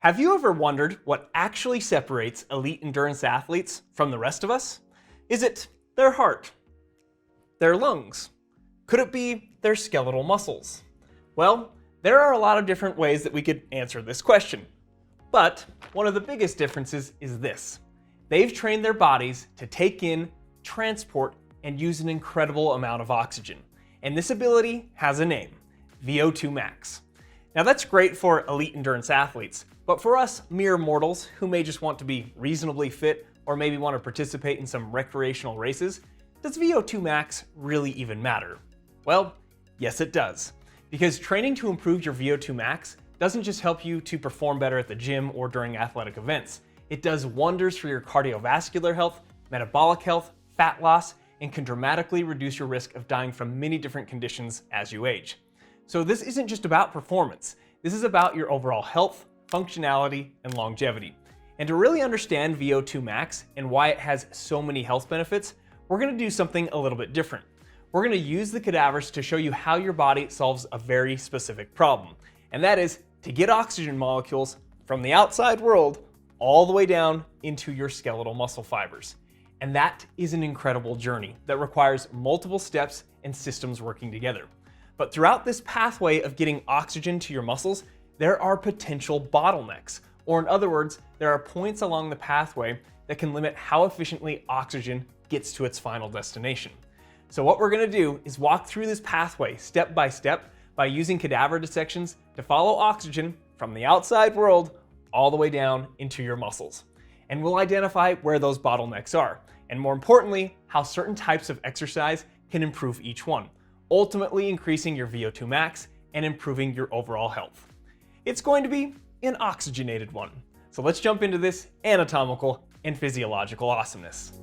Have you ever wondered what actually separates elite endurance athletes from the rest of us? Is it their heart? Their lungs? Could it be their skeletal muscles? Well, there are a lot of different ways that we could answer this question. But one of the biggest differences is this. They've trained their bodies to take in, transport, and use an incredible amount of oxygen. And this ability has a name, VO2 max. Now that's great for elite endurance athletes, but for us mere mortals who may just want to be reasonably fit or maybe want to participate in some recreational races, does VO2 max really even matter? Well, yes it does. Because training to improve your VO2 max doesn't just help you to perform better at the gym or during athletic events. It does wonders for your cardiovascular health, metabolic health, fat loss, and can dramatically reduce your risk of dying from many different conditions as you age. So this isn't just about performance. This is about your overall health, functionality, and longevity. And to really understand VO2 max and why it has so many health benefits, we're going to do something a little bit different. We're going to use the cadavers to show you how your body solves a very specific problem. And that is to get oxygen molecules from the outside world all the way down into your skeletal muscle fibers. And that is an incredible journey that requires multiple steps and systems working together. But throughout this pathway of getting oxygen to your muscles, there are potential bottlenecks, or in other words, there are points along the pathway that can limit how efficiently oxygen gets to its final destination. So what we're going to do is walk through this pathway step by using cadaver dissections to follow oxygen from the outside world all the way down into your muscles. And we'll identify where those bottlenecks are, and more importantly, how certain types of exercise can improve each one, ultimately increasing your VO2 max and improving your overall health. It's going to be an oxygenated one. So let's jump into this anatomical and physiological awesomeness.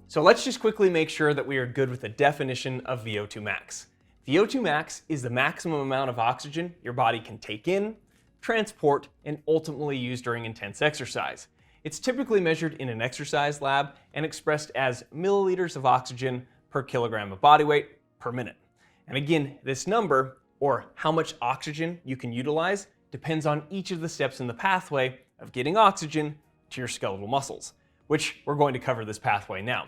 So let's just quickly make sure that we are good with the definition of VO2 max. VO2 max is the maximum amount of oxygen your body can take in, transport, and ultimately use during intense exercise. It's typically measured in an exercise lab and expressed as milliliters of oxygen per kilogram of body weight per minute. And again, this number, or how much oxygen you can utilize, depends on each of the steps in the pathway of getting oxygen to your skeletal muscles, which we're going to cover this pathway now.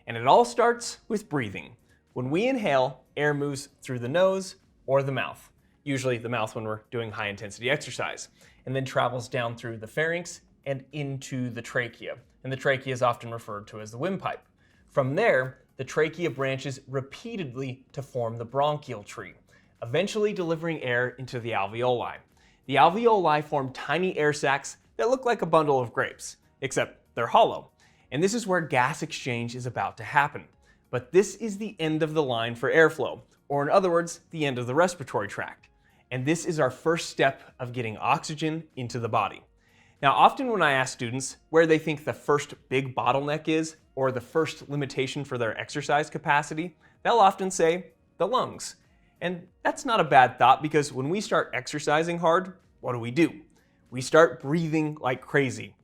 And it all starts with breathing. When we inhale, air moves through the nose or the mouth, usually the mouth when we're doing high intensity exercise, and then travels down through the pharynx and into the trachea. And the trachea is often referred to as the windpipe. From there, the trachea branches repeatedly to form the bronchial tree, eventually delivering air into the alveoli. The alveoli form tiny air sacs that look like a bundle of grapes, except they're hollow. And this is where gas exchange is about to happen. But this is the end of the line for airflow, or in other words, the end of the respiratory tract. And this is our first step of getting oxygen into the body. Now, often when I ask students where they think the first big bottleneck is, or the first limitation for their exercise capacity, they'll often say the lungs. And that's not a bad thought, because when we start exercising hard, what do? We start breathing like crazy.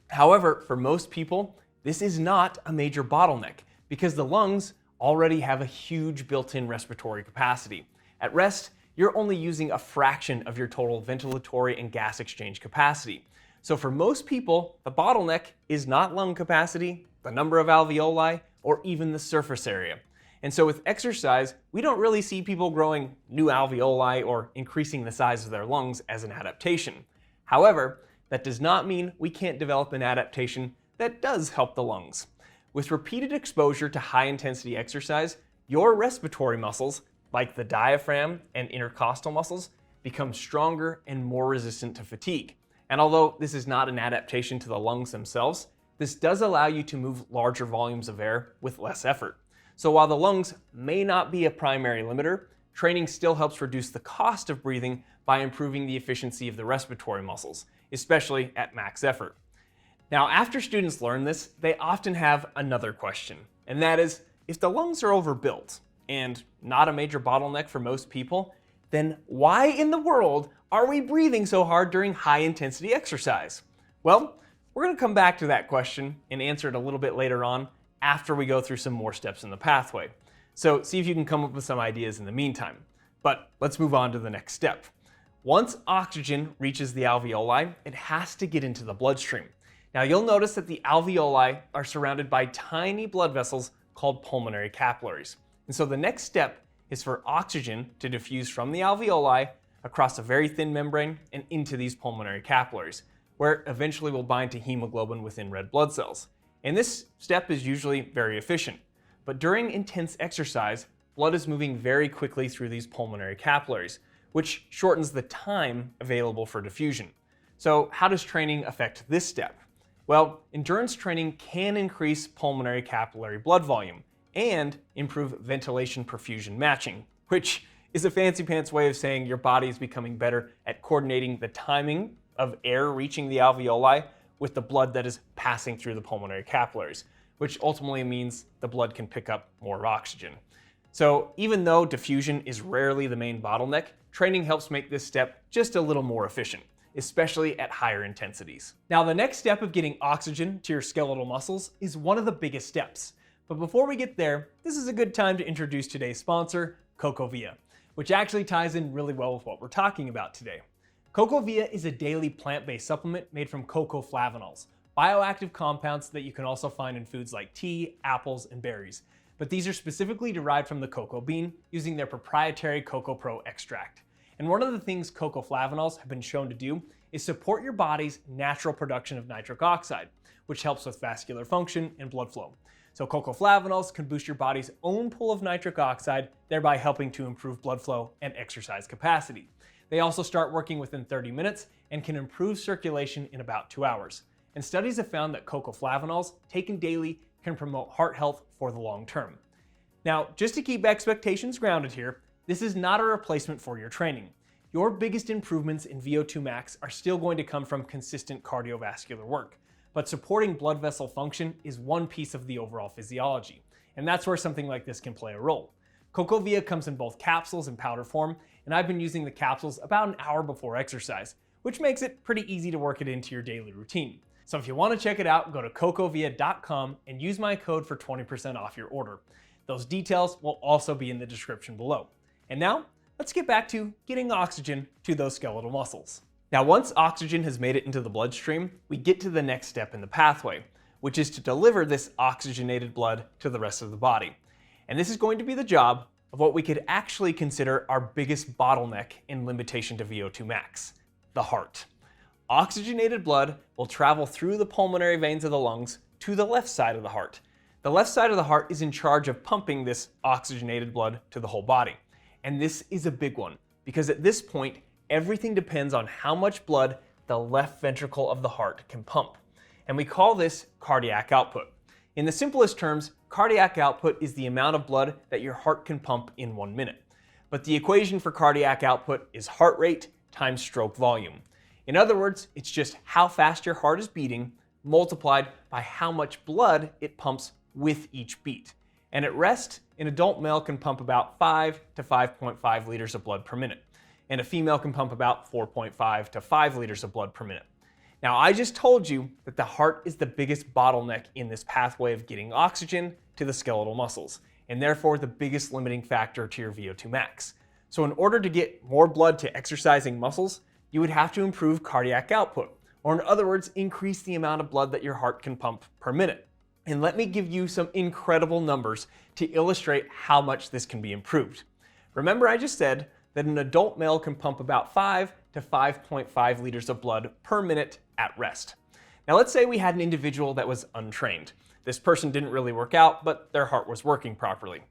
However, for most people, this is not a major bottleneck, because the lungs already have a huge built-in respiratory capacity. At rest, you're only using a fraction of your total ventilatory and gas exchange capacity. So for most people, the bottleneck is not lung capacity, the number of alveoli, or even the surface area. And so with exercise, we don't really see people growing new alveoli or increasing the size of their lungs as an adaptation. However, that does not mean we can't develop an adaptation that does help the lungs. With repeated exposure to high-intensity exercise, your respiratory muscles, like the diaphragm and intercostal muscles, become stronger and more resistant to fatigue. And although this is not an adaptation to the lungs themselves, this does allow you to move larger volumes of air with less effort. So while the lungs may not be a primary limiter, training still helps reduce the cost of breathing by improving the efficiency of the respiratory muscles, especially at max effort. Now, after students learn this, they often have another question, and that is, if the lungs are overbuilt and not a major bottleneck for most people, then why in the world are we breathing so hard during high-intensity exercise? Well, we're going to come back to that question and answer it a little bit later on after we go through some more steps in the pathway. So see if you can come up with some ideas in the meantime. But let's move on to the next step. Once oxygen reaches the alveoli, it has to get into the bloodstream. Now you'll notice that the alveoli are surrounded by tiny blood vessels called pulmonary capillaries. And so the next step is for oxygen to diffuse from the alveoli across a very thin membrane and into these pulmonary capillaries, where it eventually will bind to hemoglobin within red blood cells. And this step is usually very efficient. But during intense exercise, blood is moving very quickly through these pulmonary capillaries, which shortens the time available for diffusion. So how does training affect this step? Well, endurance training can increase pulmonary capillary blood volume and improve ventilation perfusion matching, which is a fancy pants way of saying your body is becoming better at coordinating the timing of air reaching the alveoli with the blood that is passing through the pulmonary capillaries, which ultimately means the blood can pick up more oxygen. So even though diffusion is rarely the main bottleneck, training helps make this step just a little more efficient, especially at higher intensities. Now the next step of getting oxygen to your skeletal muscles is one of the biggest steps. But before we get there, this is a good time to introduce today's sponsor, CocoVia, which actually ties in really well with what we're talking about today. CocoVia is a daily plant-based supplement made from cocoa flavanols, bioactive compounds that you can also find in foods like tea, apples, and berries. But these are specifically derived from the cocoa bean using their proprietary Cocoa Pro extract. And one of the things cocoa flavanols have been shown to do is support your body's natural production of nitric oxide, which helps with vascular function and blood flow. So cocoa flavanols can boost your body's own pool of nitric oxide, thereby helping to improve blood flow and exercise capacity. They also start working within 30 minutes and can improve circulation in about 2 hours. And studies have found that cocoa flavanols, taken daily, can promote heart health for the long term. Now, just to keep expectations grounded here, this is not a replacement for your training. Your biggest improvements in VO2 max are still going to come from consistent cardiovascular work. But supporting blood vessel function is one piece of the overall physiology, and that's where something like this can play a role. CocoVia comes in both capsules and powder form, and I've been using the capsules about an hour before exercise, which makes it pretty easy to work it into your daily routine. So if you want to check it out, go to cocovia.com and use my code for 20% off your order. Those details will also be in the description below. And now, let's get back to getting oxygen to those skeletal muscles. Now, once oxygen has made it into the bloodstream, we get to the next step in the pathway, which is to deliver this oxygenated blood to the rest of the body. And this is going to be the job of what we could actually consider our biggest bottleneck in limitation to VO2 max, the heart. Oxygenated blood will travel through the pulmonary veins of the lungs to the left side of the heart. The left side of the heart is in charge of pumping this oxygenated blood to the whole body. And this is a big one, because at this point, everything depends on how much blood the left ventricle of the heart can pump. And we call this cardiac output. In the simplest terms, cardiac output is the amount of blood that your heart can pump in 1 minute. But the equation for cardiac output is heart rate times stroke volume. In other words, it's just how fast your heart is beating multiplied by how much blood it pumps with each beat. And at rest, an adult male can pump about 5 to 5.5 liters of blood per minute. And a female can pump about 4.5 to 5 liters of blood per minute. Now, I just told you that the heart is the biggest bottleneck in this pathway of getting oxygen to the skeletal muscles, and therefore the biggest limiting factor to your VO2 max. So in order to get more blood to exercising muscles, you would have to improve cardiac output, or in other words, increase the amount of blood that your heart can pump per minute. And let me give you some incredible numbers to illustrate how much this can be improved. Remember, I just said that an adult male can pump about 5 to 5.5 liters of blood per minute at rest. Now let's say we had an individual that was untrained. This person didn't really work out, but their heart was working properly.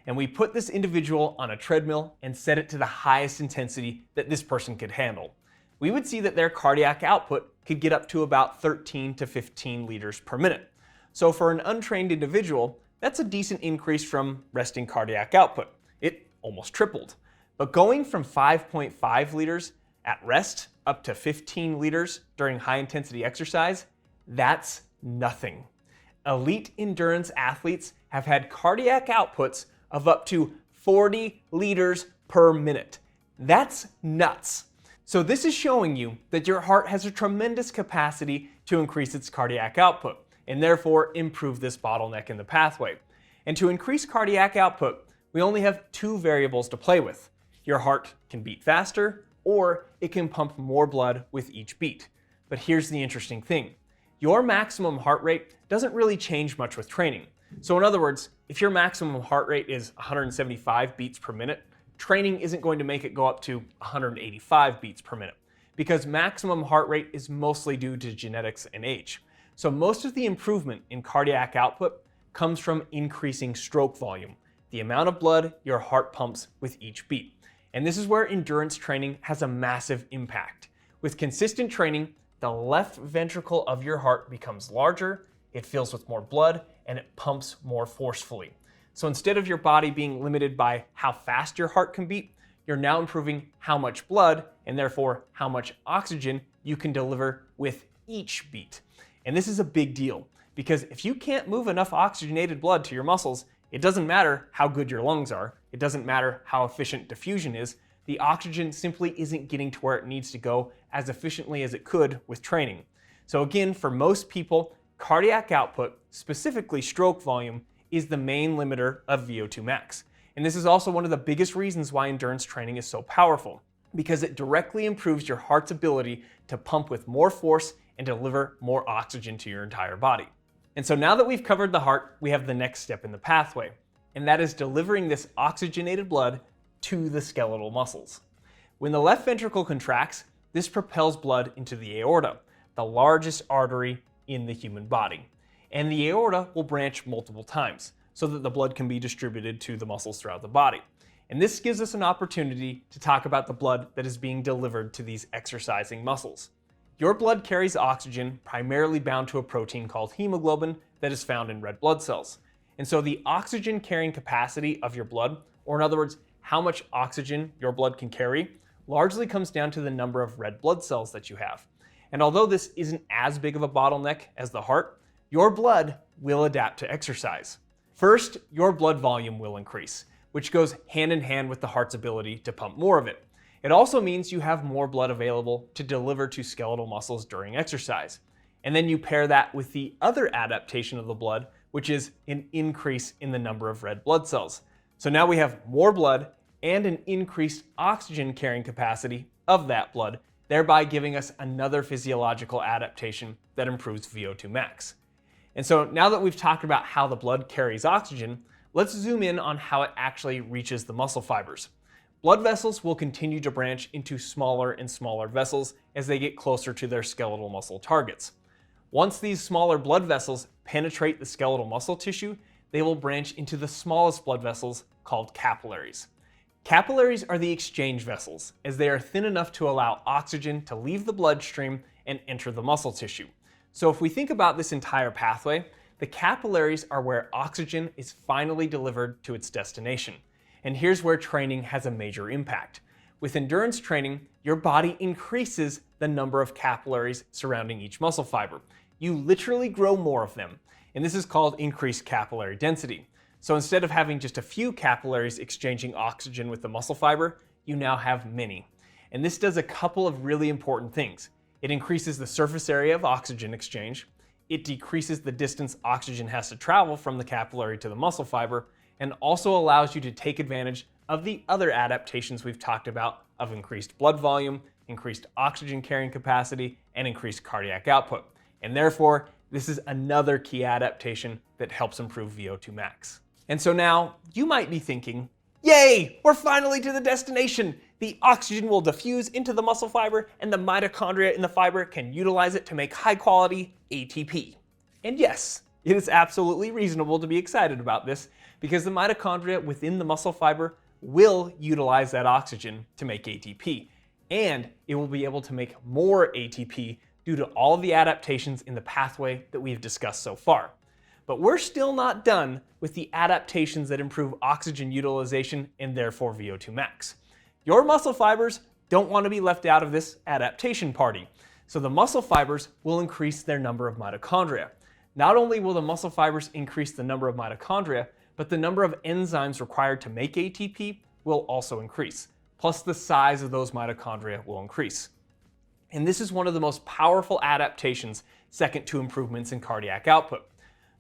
And we put this individual on a treadmill and set it to the highest intensity that this person could handle. We would see that their cardiac output could get up to about 13 to 15 liters per minute. So for an untrained individual, that's a decent increase from resting cardiac output. It almost tripled. But going from 5.5 liters at rest up to 15 liters during high intensity exercise, that's nothing. Elite endurance athletes have had cardiac outputs of up to 40 liters per minute. That's nuts. So this is showing you that your heart has a tremendous capacity to increase its cardiac output and therefore improve this bottleneck in the pathway. And to increase cardiac output, we only have two variables to play with. Your heart can beat faster, or it can pump more blood with each beat. But here's the interesting thing. Your maximum heart rate doesn't really change much with training. So in other words, if your maximum heart rate is 175 beats per minute, training isn't going to make it go up to 185 beats per minute, because maximum heart rate is mostly due to genetics and age. So most of the improvement in cardiac output comes from increasing stroke volume, the amount of blood your heart pumps with each beat. And this is where endurance training has a massive impact. With consistent training, the left ventricle of your heart becomes larger, it fills with more blood, and it pumps more forcefully. So instead of your body being limited by how fast your heart can beat, you're now improving how much blood, and therefore how much oxygen you can deliver with each beat. And this is a big deal, because if you can't move enough oxygenated blood to your muscles, it doesn't matter how good your lungs are, it doesn't matter how efficient diffusion is, the oxygen simply isn't getting to where it needs to go as efficiently as it could with training. So again, for most people, cardiac output, specifically stroke volume, is the main limiter of VO2 max. And this is also one of the biggest reasons why endurance training is so powerful, because it directly improves your heart's ability to pump with more force and deliver more oxygen to your entire body. And so now that we've covered the heart, we have the next step in the pathway, and that is delivering this oxygenated blood to the skeletal muscles. When the left ventricle contracts, this propels blood into the aorta, the largest artery in the human body. And the aorta will branch multiple times so that the blood can be distributed to the muscles throughout the body. And this gives us an opportunity to talk about the blood that is being delivered to these exercising muscles. Your blood carries oxygen primarily bound to a protein called hemoglobin that is found in red blood cells. And so the oxygen carrying capacity of your blood, or in other words, how much oxygen your blood can carry, largely comes down to the number of red blood cells that you have. And although this isn't as big of a bottleneck as the heart, your blood will adapt to exercise. First, your blood volume will increase, which goes hand in hand with the heart's ability to pump more of it. It also means you have more blood available to deliver to skeletal muscles during exercise. And then you pair that with the other adaptation of the blood, which is an increase in the number of red blood cells. So now we have more blood and an increased oxygen carrying capacity of that blood, thereby giving us another physiological adaptation that improves VO2 max. And so now that we've talked about how the blood carries oxygen, let's zoom in on how it actually reaches the muscle fibers. Blood vessels will continue to branch into smaller and smaller vessels as they get closer to their skeletal muscle targets. Once these smaller blood vessels penetrate the skeletal muscle tissue, they will branch into the smallest blood vessels called capillaries. Capillaries are the exchange vessels, as they are thin enough to allow oxygen to leave the bloodstream and enter the muscle tissue. So if we think about this entire pathway, the capillaries are where oxygen is finally delivered to its destination. And here's where training has a major impact. With endurance training, your body increases the number of capillaries surrounding each muscle fiber. You literally grow more of them, and this is called increased capillary density. So instead of having just a few capillaries exchanging oxygen with the muscle fiber, you now have many. And this does a couple of really important things. It increases the surface area of oxygen exchange, it decreases the distance oxygen has to travel from the capillary to the muscle fiber, and also allows you to take advantage of the other adaptations we've talked about of increased blood volume, increased oxygen carrying capacity, and increased cardiac output. And therefore, this is another key adaptation that helps improve VO2 max. And so now you might be thinking, yay, we're finally to the destination. The oxygen will diffuse into the muscle fiber and the mitochondria in the fiber can utilize it to make high quality ATP. And yes, it is absolutely reasonable to be excited about this because the mitochondria within the muscle fiber will utilize that oxygen to make ATP. And it will be able to make more ATP due to all of the adaptations in the pathway that we've discussed so far. But we're still not done with the adaptations that improve oxygen utilization and therefore VO2 max. Your muscle fibers don't want to be left out of this adaptation party. So the muscle fibers will increase their number of mitochondria. Not only will the muscle fibers increase the number of mitochondria, but the number of enzymes required to make ATP will also increase. Plus the size of those mitochondria will increase. And this is one of the most powerful adaptations, second to improvements in cardiac output.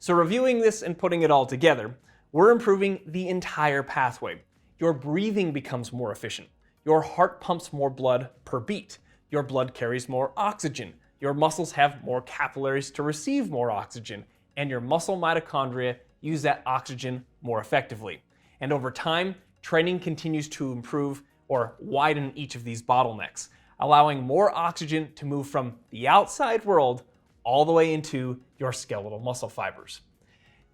So reviewing this and putting it all together, we're improving the entire pathway, your breathing becomes more efficient. Your heart pumps more blood per beat. Your blood carries more oxygen. Your muscles have more capillaries to receive more oxygen, and your muscle mitochondria use that oxygen more effectively. And over time, training continues to improve or widen each of these bottlenecks, allowing more oxygen to move from the outside world all the way into your skeletal muscle fibers.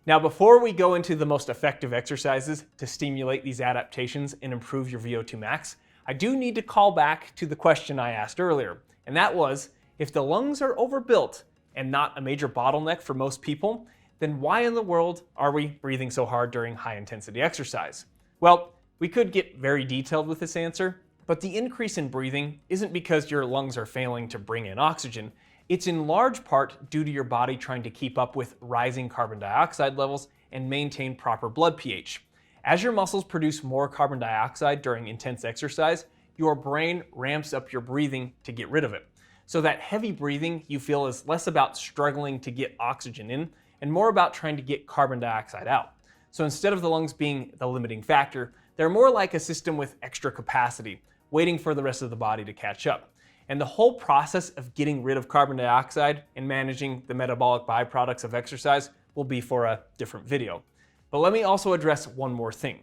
Now, before we go into the most effective exercises to stimulate these adaptations and improve your VO2 max, I do need to call back to the question I asked earlier, and that was, if the lungs are overbuilt and not a major bottleneck for most people, then why in the world are we breathing so hard during high-intensity exercise? Well, we could get very detailed with this answer, but the increase in breathing isn't because your lungs are failing to bring in oxygen. It's in large part due to your body trying to keep up with rising carbon dioxide levels and maintain proper blood pH. As your muscles produce more carbon dioxide during intense exercise, your brain ramps up your breathing to get rid of it. So that heavy breathing you feel is less about struggling to get oxygen in and more about trying to get carbon dioxide out. So instead of the lungs being the limiting factor, they're more like a system with extra capacity, waiting for the rest of the body to catch up. And the whole process of getting rid of carbon dioxide and managing the metabolic byproducts of exercise will be for a different video. But let me also address one more thing.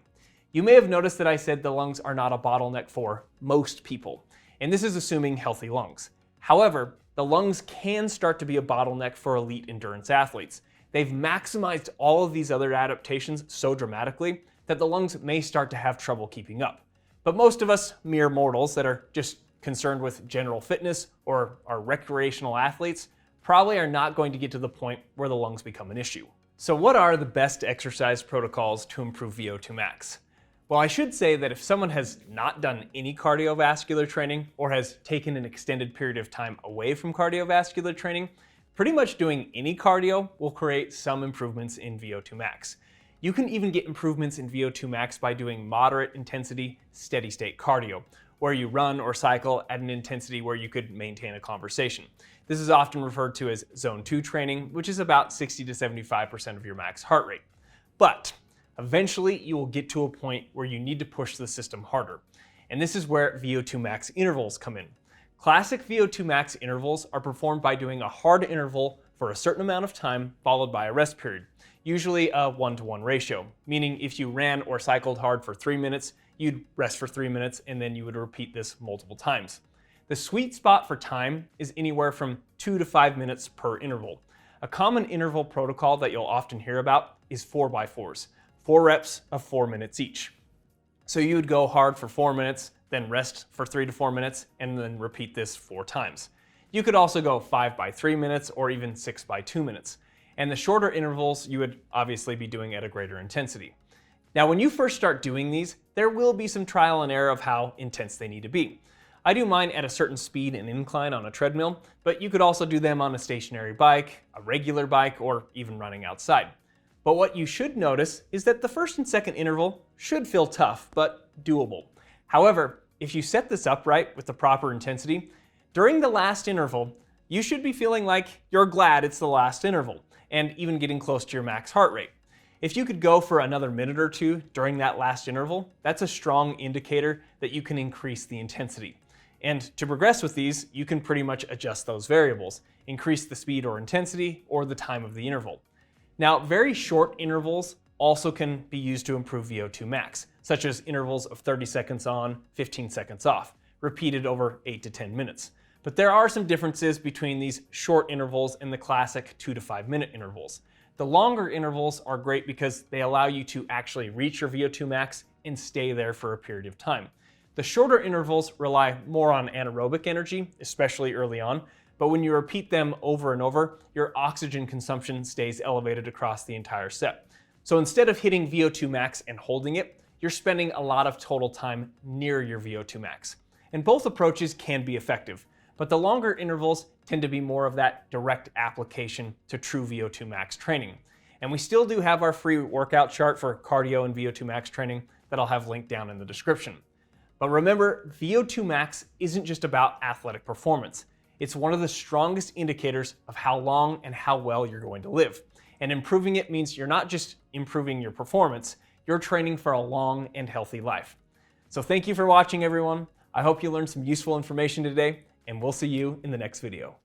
You may have noticed that I said the lungs are not a bottleneck for most people, and this is assuming healthy lungs. However, the lungs can start to be a bottleneck for elite endurance athletes. They've maximized all of these other adaptations so dramatically that the lungs may start to have trouble keeping up. But most of us mere mortals that are just concerned with general fitness or are recreational athletes probably are not going to get to the point where the lungs become an issue. So what are the best exercise protocols to improve VO2 max? Well, I should say that if someone has not done any cardiovascular training or has taken an extended period of time away from cardiovascular training, pretty much doing any cardio will create some improvements in VO2 max. You can even get improvements in VO2 max by doing moderate intensity, steady state cardio, where you run or cycle at an intensity where you could maintain a conversation. This is often referred to as zone 2 training, which is about 60 to 75% of your max heart rate. But eventually you will get to a point where you need to push the system harder. And this is where VO2 max intervals come in. Classic VO2 max intervals are performed by doing a hard interval for a certain amount of time followed by a rest period, usually a 1-to-1 ratio, meaning if you ran or cycled hard for 3 minutes, you'd rest for 3 minutes and then you would repeat this multiple times. The sweet spot for time is anywhere from 2 to 5 minutes per interval. A common interval protocol that you'll often hear about is 4x4s, 4 reps of 4 minutes each. So you would go hard for 4 minutes, then rest for 3 to 4 minutes, and then repeat this 4 times. You could also go 5x3 minutes or even 6x2 minutes. And the shorter intervals you would obviously be doing at a greater intensity. Now, when you first start doing these, there will be some trial and error of how intense they need to be. I do mine at a certain speed and incline on a treadmill, but you could also do them on a stationary bike, a regular bike, or even running outside. But what you should notice is that the first and second interval should feel tough, but doable. However, if you set this up right with the proper intensity, during the last interval, you should be feeling like you're glad it's the last interval, and even getting close to your max heart rate. If you could go for another minute or two during that last interval, that's a strong indicator that you can increase the intensity. And to progress with these, you can pretty much adjust those variables, increase the speed or intensity, or the time of the interval. Now, very short intervals also can be used to improve VO2 max, such as intervals of 30 seconds on, 15 seconds off, repeated over 8 to 10 minutes. But there are some differences between these short intervals and the classic 2 to 5 minute intervals. The longer intervals are great because they allow you to actually reach your VO2 max and stay there for a period of time. The shorter intervals rely more on anaerobic energy, especially early on, but when you repeat them over and over, your oxygen consumption stays elevated across the entire set. So instead of hitting VO2 max and holding it, you're spending a lot of total time near your VO2 max. And both approaches can be effective, but the longer intervals tend to be more of that direct application to true VO2 max training. And we still do have our free workout chart for cardio and VO2 max training that I'll have linked down in the description. But remember, VO2 max isn't just about athletic performance. It's one of the strongest indicators of how long and how well you're going to live. And improving it means you're not just improving your performance, you're training for a long and healthy life. So thank you for watching, everyone. I hope you learned some useful information today, and we'll see you in the next video.